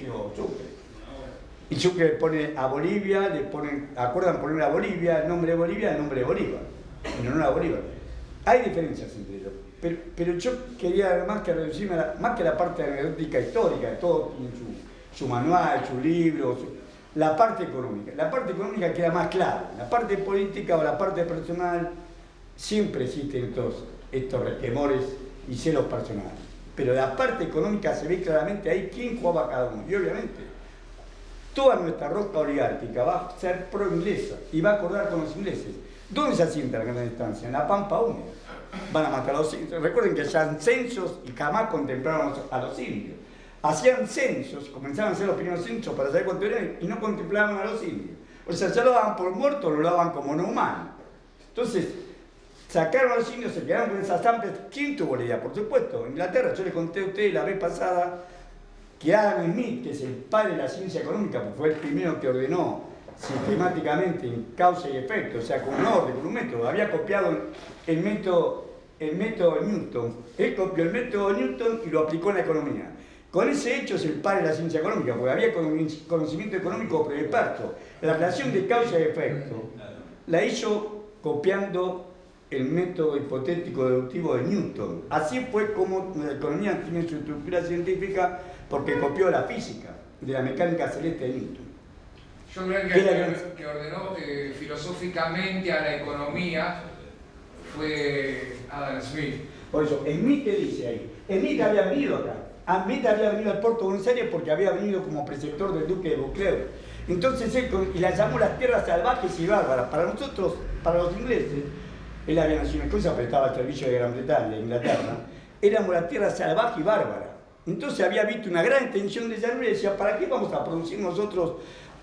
eligió Sucre. Y Sucre pone a Bolivia, acuerdan poner a Bolivia, el nombre de Bolivia, el nombre de Bolívar, en honor a Bolívar. Hay diferencias entre ellos, pero yo quería más que reducirme, más que la parte anecdótica histórica, de todo tiene su manual, su libro, la parte económica. La parte económica queda más clara. La parte política o la parte personal siempre existen todos estos temores y celos personales. Pero la parte económica se ve claramente ahí quién jugaba cada uno. Y obviamente, toda nuestra rosca oligárquica va a ser pro-inglesa y va a acordar con los ingleses. ¿Dónde se asienta la gran distancia? En la Pampa húmeda. Van a matar a los indios. Recuerden que hacían censos y jamás contemplaron a los indios. Hacían censos, comenzaban a hacer los primeros censos para saber cuánto eran y no contemplaban a los indios. O sea, ya lo daban por muerto, lo daban como no humano. Entonces, sacaron a los indios, se quedaron con esas amples. ¿Quién tuvo la idea? Por supuesto, Inglaterra. Yo les conté a ustedes la vez pasada que Adam Smith, que es el padre de la ciencia económica, pues fue el primero que ordenó sistemáticamente en causa y efecto, o sea, con un orden, con un método. Había copiado el método Newton. Él copió el método Newton y lo aplicó en la economía. Con ese hecho es el padre de la ciencia económica, porque había conocimiento económico preexperto. La relación de causa y efecto la hizo copiando el método hipotético deductivo de Newton. Así fue como la economía tiene su estructura científica, porque copió la física de la mecánica celeste de Newton. Yo creo que ordenó filosóficamente a la economía fue Adam Smith. Por eso, Smith, ¿qué dice ahí? Smith había venido acá. Smith había venido al puerto de Buenos Aires porque había venido como preceptor del duque de Beauclerc. Entonces él y la llamó las tierras salvajes y bárbaras. Para nosotros, para los ingleses, él había nacido en Escocia, pero estaba al servicio de Gran Bretaña, de Inglaterra. Éramos la tierra salvaje y bárbara. Entonces había visto una gran extensión de llanura y decía, ¿para qué vamos a producir nosotros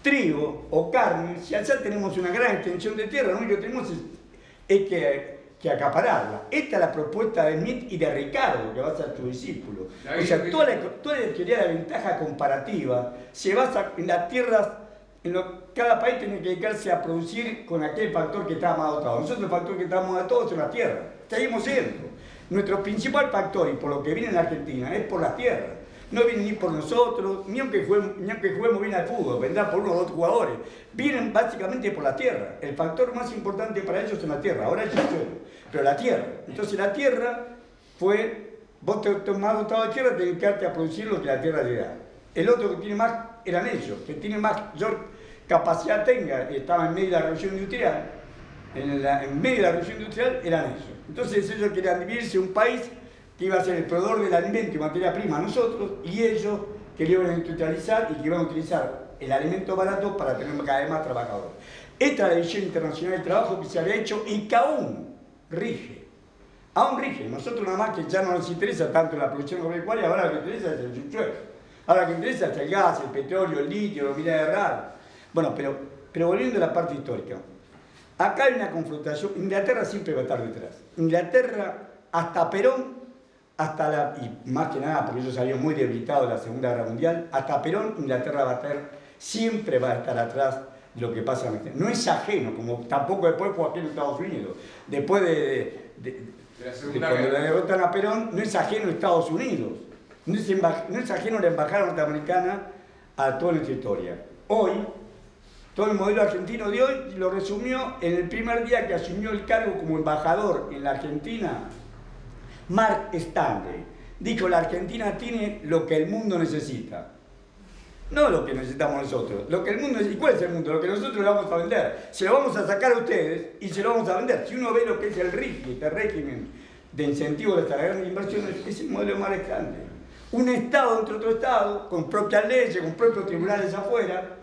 trigo o carne si allá tenemos una gran extensión de tierra? Lo único que tenemos es que acapararla. Esta es la propuesta de Smith y de Ricardo, que va a ser tu discípulo. O sea, toda la teoría de la ventaja comparativa se basa en las tierras, cada país tiene que dedicarse a producir con aquel factor que está más dotado. Nosotros el factor que estamos dotados es la tierra. Seguimos siendo. Nuestro principal factor, y por lo que viene en la Argentina, es por la tierra. No vienen ni por nosotros, ni aunque juguemos bien al fútbol, vendrá por uno o dos jugadores. Vienen básicamente por la tierra. El factor más importante para ellos es la tierra. Ahora es el suelo, pero la tierra. Entonces la tierra fue, vos te más dotado de tierra, tenés que quedarte a producir lo que la tierra te da. El otro que tiene más eran ellos, que tiene mayor capacidad técnica, estaba en medio de la revolución industrial. En medio de la revolución industrial eran ellos. Entonces ellos querían dividirse un país que iba a ser el proveedor del alimento y materia prima a nosotros, y ellos que lo iban a industrializar y que iban a utilizar el alimento barato para tener cada vez más trabajadores. Esta es la División Internacional del Trabajo que se había hecho y que aún rige. Aún rige. Nosotros nada más que ya no nos interesa tanto la producción agropecuaria, ahora lo que interesa es el subsuelo. Ahora lo que interesa es el gas, el petróleo, el litio, los minerales raros. Bueno, pero volviendo a la parte histórica. Acá hay una confrontación. Inglaterra siempre va a estar detrás. Inglaterra, hasta Perón, y más que nada porque ellos salieron muy debilitados de la Segunda Guerra Mundial, hasta Perón, Inglaterra siempre va a estar atrás de lo que pasa en Argentina. No es ajeno, como tampoco después fue aquí en Estados Unidos. Después de cuando le derrotan a Perón, no es ajeno a Estados Unidos. No es ajeno a la embajada norteamericana a toda nuestra historia. Hoy, todo el modelo argentino de hoy lo resumió en el primer día que asumió el cargo como embajador en la Argentina. Mark Stanley dijo: la Argentina tiene lo que el mundo necesita. No lo que necesitamos nosotros, lo que el mundo necesita. ¿Y cuál es el mundo? Lo que nosotros le vamos a vender. Se lo vamos a sacar a ustedes y se lo vamos a vender. Si uno ve lo que es el régimen de incentivo de estas grandes inversiones, es el modelo Mark Stanley. Un Estado entre otro Estado, con propias leyes, con propios tribunales afuera.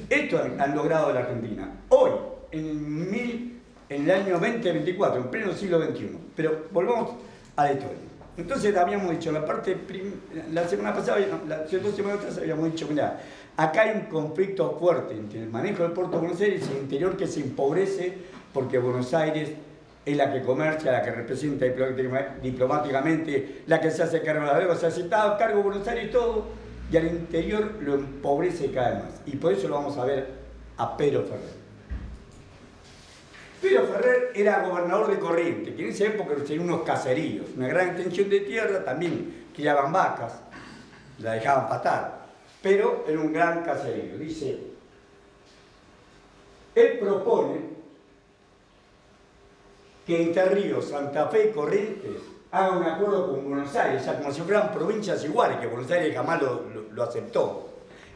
Esto han logrado en la Argentina. Hoy, en el año 2024, en pleno siglo XXI. Pero volvamos a la historia. Entonces habíamos dicho, la semana pasada, las 2 semanas atrás habíamos dicho, mira, acá hay un conflicto fuerte entre el manejo del puerto de Buenos Aires y el interior que se empobrece porque Buenos Aires es la que comercia, la que representa diplomáticamente, la que se hace cargo de la deuda, se hace cargo de Buenos Aires y todo, y al interior lo empobrece cada vez más. Y por eso lo vamos a ver a Pedro Ferrer. Pedro Ferrer era gobernador de Corrientes, que en esa época tenía unos caseríos, una gran extensión de tierra, también criaban vacas, la dejaban pastar. pero en un gran caserío. Dice, él propone que Entre Ríos, Santa Fe y Corrientes hagan un acuerdo con Buenos Aires, o sea, como si fueran provincias iguales, que Buenos Aires jamás lo aceptó.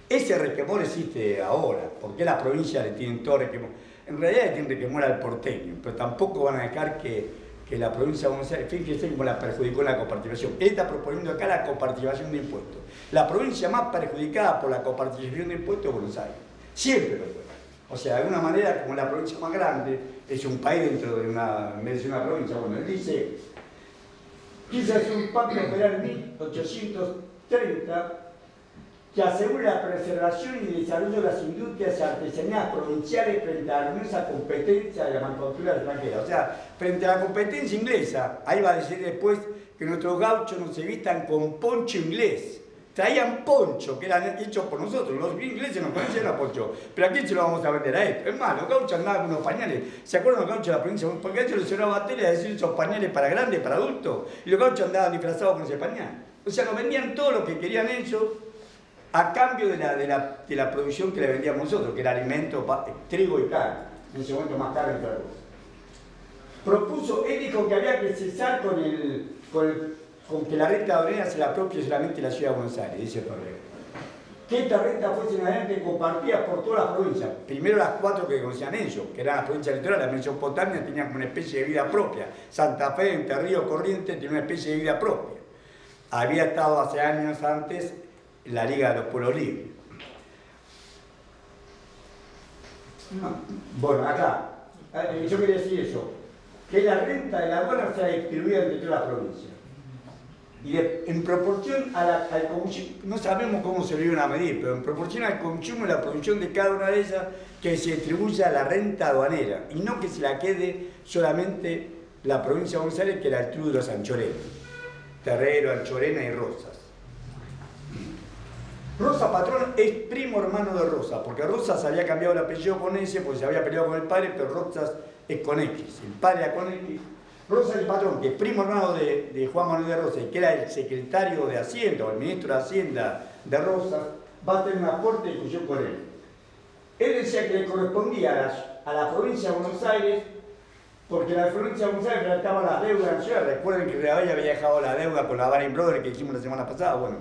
Ese resquemor existe ahora, porque las provincias le tienen todo resquemor. En realidad le tienen resquemor al porteño, pero tampoco van a dejar que la provincia de Buenos Aires, fíjense cómo la perjudicó en la coparticipación. Él está proponiendo acá la coparticipación de impuestos. La provincia más perjudicada por la coparticipación de impuestos es Buenos Aires. Siempre lo fue. O sea, de alguna manera, como la provincia más grande, es un país dentro de una provincia. Bueno, él dice, quiso hacer un pacto federal en 1830 que asegure la preservación y desarrollo de las industrias y artesanías provinciales frente a la ruinosa competencia de la manufactura extranjera. O sea, frente a la competencia inglesa, ahí va a decir después que nuestros gauchos no se vistan con poncho inglés. Traían poncho, que eran hechos por nosotros. Los ingleses no conocían a poncho. Pero ¿a quién se lo vamos a vender a esto? Es más, los gauchos andaban con unos pañales. ¿Se acuerdan los gauchos de la provincia? Porque a ellos les sonaba tele a decir esos pañales para grandes, para adultos. Y los gauchos andaban disfrazados con ese pañal. O sea, nos vendían todo lo que querían ellos a cambio de la producción que le vendíamos nosotros, que era alimento, trigo y carne. En ese momento más carne que otra cosa. Propuso, él dijo que había que cesar con que la renta aduanera se la apropie solamente la ciudad de Buenos Aires, dice Ferrer. Que esta renta fuese adelante compartida por todas las provincias. Primero las 4 que conocían ellos, que eran las provincias litorales. La Mesopotamia tenía como una especie de vida propia. Santa Fe, Entre Ríos, Corrientes tenía una especie de vida propia. Había estado hace años antes la Liga de los Pueblos Libres. Bueno, acá, yo quería decir eso, que la renta de la aduana sea distribuida entre todas las provincias. Y en proporción al consumo, no sabemos cómo se lo iban a medir, pero en proporción al consumo y la producción de cada una de ellas, que se distribuya la renta aduanera, y no que se la quede solamente la provincia de Buenos Aires, que era el club de los anchoreros, Terrero, Anchorena y Rosas. Rosa Patrón es primo hermano de Rosa, porque Rosas había cambiado el apellido con S, porque se había peleado con el padre, pero Rosas es con X, el padre era con X. Rosa el Patrón, que es primo hermano de Juan Manuel de Rosas, y que era el secretario de Hacienda, o el ministro de Hacienda de Rosas, va a tener una fuerte discusión con él. Él decía que le correspondía a la provincia de Buenos Aires, porque la provincia de Buenos Aires trataba las deudas de la ciudad. Recuerden que Reavella había dejado la deuda con la Baring Brothers que hicimos la semana pasada. Bueno,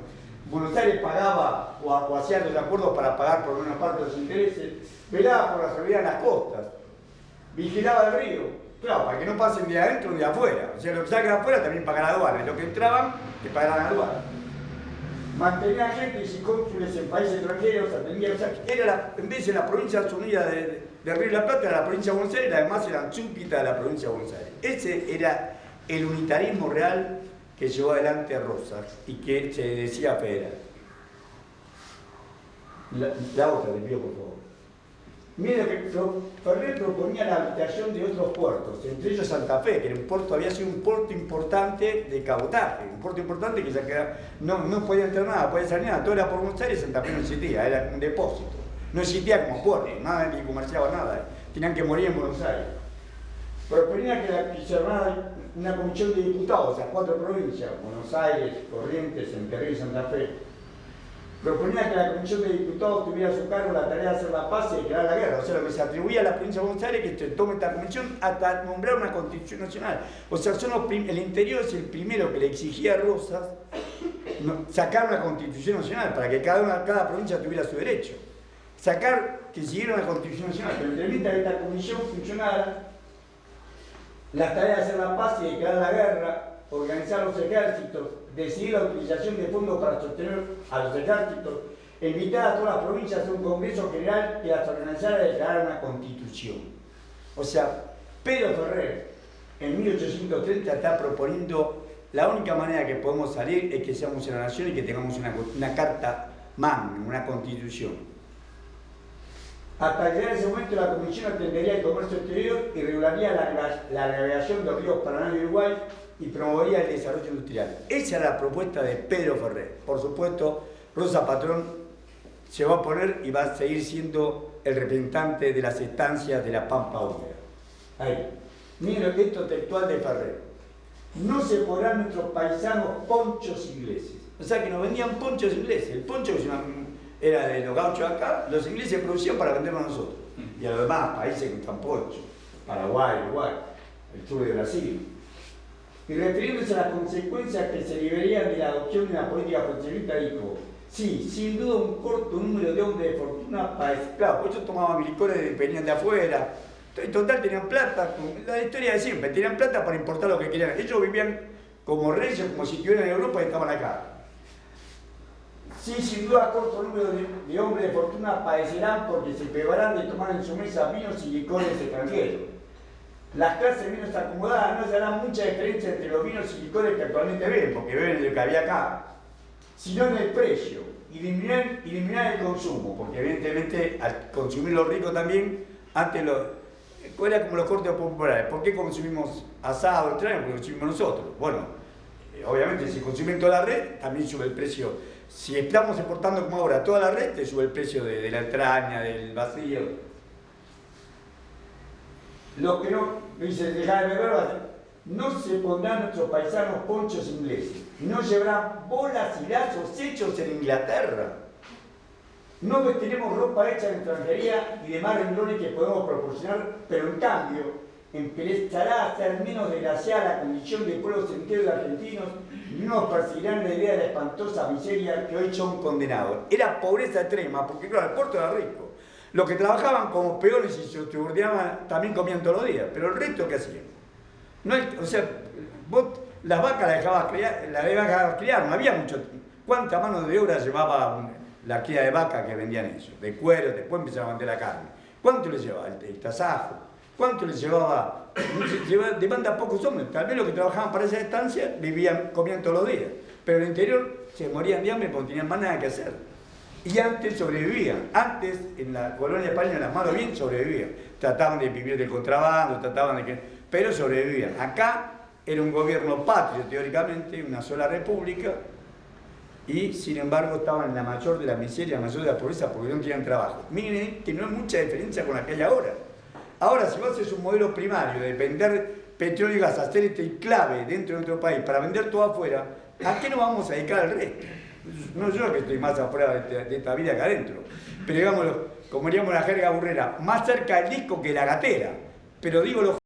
Buenos Aires pagaba o hacía los acuerdos para pagar por una parte de los intereses, velaba por la seguridad en las costas, vigilaba el río, claro, para que no pasen de adentro ni de afuera. O sea, lo que salga de afuera también pagan la aduana, y lo que entraban, que pagaran la aduana. Mantenía agentes y cónsules en países extranjeros, atendía, o sea, en vez de la provincia unida de Río de la Plata, era la provincia de Buenos Aires, además eran súbditas de la provincia de Buenos Aires. Ese era el unitarismo real que llevó adelante Rosas y que se decía federal. La otra, le pido por favor. Mire que Ferrer proponía la habilitación de otros puertos, entre ellos Santa Fe, que era un puerto, había sido un puerto importante de cabotaje, un puerto importante que ya no podía entrar nada, podía salir nada, todo era por Buenos Aires, Santa Fe no existía, era un depósito, no existía como puerto, nada ni comerciaba nada, tenían que morir en Buenos Aires. Proponía que se armara una comisión de diputados a 4 provincias, Buenos Aires, Corrientes, Entre Ríos y Santa Fe. Proponía que la Comisión de Diputados tuviera a su cargo la tarea de hacer la paz y declarar la guerra. O sea, lo que se atribuía a la provincia de Buenos Aires que se tome esta comisión hasta nombrar una constitución nacional. O sea, el interior es el primero que le exigía a Rosas sacar una constitución nacional para que cada provincia tuviera su derecho. Que siguiera una constitución nacional. Pero mientras esta comisión funcionara, las tareas de hacer la paz y declarar la guerra, organizar los ejércitos, decidir la utilización de fondos para sostener a los ejércitos, invitar a todas las provincias a hacer un congreso general que las organizara y declarar una constitución. O sea, Pedro Ferrer en 1830 está proponiendo la única manera que podemos salir es que seamos una nación y que tengamos una carta magna, una constitución. Hasta llegar a ese momento la Comisión atendería el comercio exterior y regularía la navegación de los ríos Paraná y Uruguay y promovería el desarrollo industrial. Esa era la propuesta de Pedro Ferrer. Por supuesto, Rosa Patrón se va a poner y va a seguir siendo el representante de las estancias de la Pampa Húmeda. Ahí. Miren esto textual de Ferrer. No se podrán nuestros paisanos ponchos ingleses. O sea que nos vendían ponchos ingleses. El poncho es era de los gauchos acá, los ingleses producían para venderlo a nosotros. Y a los demás países que están pochos, Paraguay, Uruguay, el sur de Brasil. Y refiriéndose a las consecuencias que se liberarían de la adopción de una política proteccionista, dijo: sí, sin duda un corto número de hombres de fortuna para esclavos, por eso tomaban licores que venían de afuera. En total tenían plata, la historia de siempre, tenían plata para importar lo que querían. Ellos vivían como reyes, como si estuvieran en Europa y estaban acá. Sí, sin duda corto número de hombres de fortuna padecerán porque se privarán de tomar en su mesa vinos y licores extranjeros. Las clases menos acomodadas no se harán mucha diferencia entre los vinos y licores que actualmente beben, porque beben lo que había acá, sino en el precio. Eliminar el consumo, porque evidentemente al consumir los ricos también, antes era como los cortes populares. ¿Por qué consumimos asado, extraño? Porque consumimos nosotros. Bueno, obviamente si consumen toda la red, también sube el precio. Si estamos exportando como ahora toda la red, te sube el precio de la entraña, del vacío. Lo que no, dice, dejar de beber, no se pondrán nuestros paisanos ponchos ingleses, no llevarán bolas y lazos hechos en Inglaterra. No vestiremos ropa hecha en extranjería y demás renglones que podemos proporcionar, pero en cambio empezará a ser menos desgraciada la condición de pueblos enteros de argentinos y no nos perseguirán la idea de la espantosa miseria que hoy son condenados. Era pobreza extrema, porque claro, el puerto era rico. Los que trabajaban como peones y se subordinaban también comían todos los días, pero el resto ¿qué hacían? No, o sea, vos las vacas las dejabas criar, no había mucho. ¿Cuánta mano de obra llevaba la cría de vaca que vendían eso? De cuero, después empezaban a vender la carne. ¿Cuánto les llevaba el tasajo? ¿Cuánto les llevaba? Demanda pocos hombres. Tal vez los que trabajaban para esa estancia comían todos los días. Pero en el interior se morían de hambre porque no tenían más nada que hacer. Y antes sobrevivían. Antes, en la colonia española, las manos bien sobrevivían. Trataban de vivir del contrabando, pero sobrevivían. Acá era un gobierno patrio, teóricamente, una sola república, y sin embargo estaban en la mayor de la miseria, la mayor de la pobreza, porque no tenían trabajo. Miren que no hay mucha diferencia con aquella hora. Ahora, si vos haces un modelo primario de vender petróleo y gas, hacer este clave dentro de nuestro país para vender todo afuera, ¿a qué nos vamos a dedicar al resto? No yo que estoy más afuera de esta vida que adentro, pero digámoslo, como diríamos la jerga burrera, más cerca del disco que la gatera. Pero digo, los